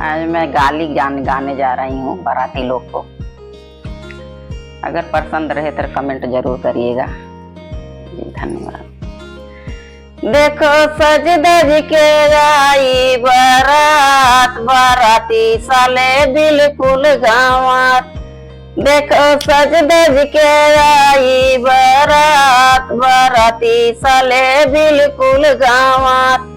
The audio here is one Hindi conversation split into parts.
आज मैं गाली गाने जा रही हूँ बाराती लोग को। अगर पसंद रहे तो कमेंट जरूर करिएगा जी। धन्यवाद। देखो सज धज के आई बारात, बाराती साले बिल्कुल गाँवात। देखो सज धज के आई बारात, बाराती साले बिल्कुल गाँवात।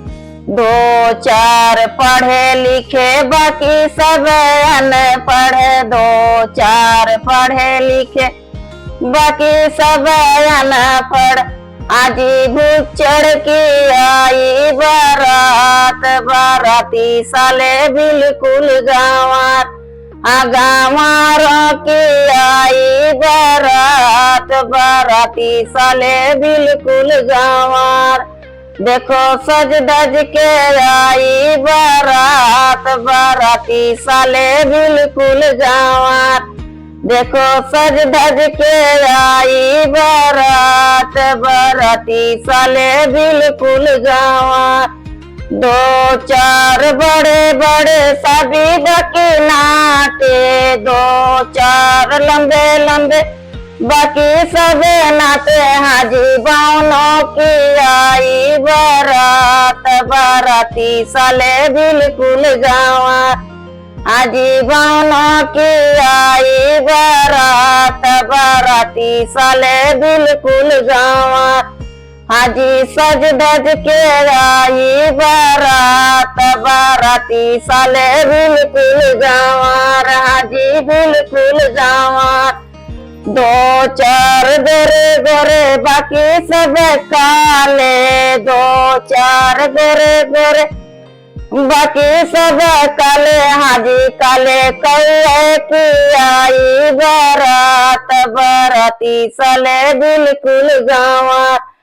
दो चार पढ़े लिखे बाकी सब अनपढ़, दो चार पढ़े लिखे बाकी सब अनपढ़। आज भूख चढ़ की आई बारात, बाराती साले बिल्कुल गाँवात। गाँवारों की आई बारात, बाराती साले बिल्कुल गाँवात। देखो सज धज के आई बारात, बाराती साले बिल्कुल गाँवात। देखो सज धज के आई बारात, बाराती साले बिल्कुल गाँवात। दो चार बड़े बड़े सभी बाकी नाते, दो चार लंबे लंबे बाकी सब नाते। हाजी बावनों की आई बारात, बाराती साले बिल्कुल गाँवात। हाजी बावनों की आई बारात, बाराती साले बिल्कुल गाँवात। हाजी सज धज के आई बारात, बाराती साले बिल्कुल गाँवात। हाजी बिल्कुल गाँवात। दो चार गोरे गोरे बाकी सब काले, दो चार गोरे गोरे बाकी सब काले। हाजी काले कौए की आई बारात, बाराती साले बिल्कुल गाँवात।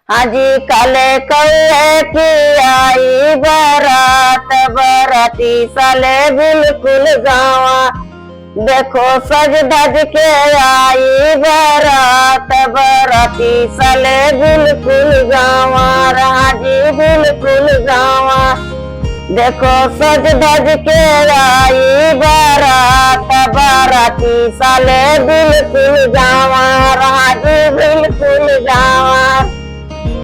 हाजी काले कौए की आई बारात, बाराती साले बिल्कुल गाँवात। देखो सज धज के आई बारात, बाराती साले बिल्कुल गाँवात। हाजी बिल्कुल गाँवात। देखो सज धज के आई बारात, बाराती साले बिल्कुल गाँवात। हाजी बिल्कुल गाँवात।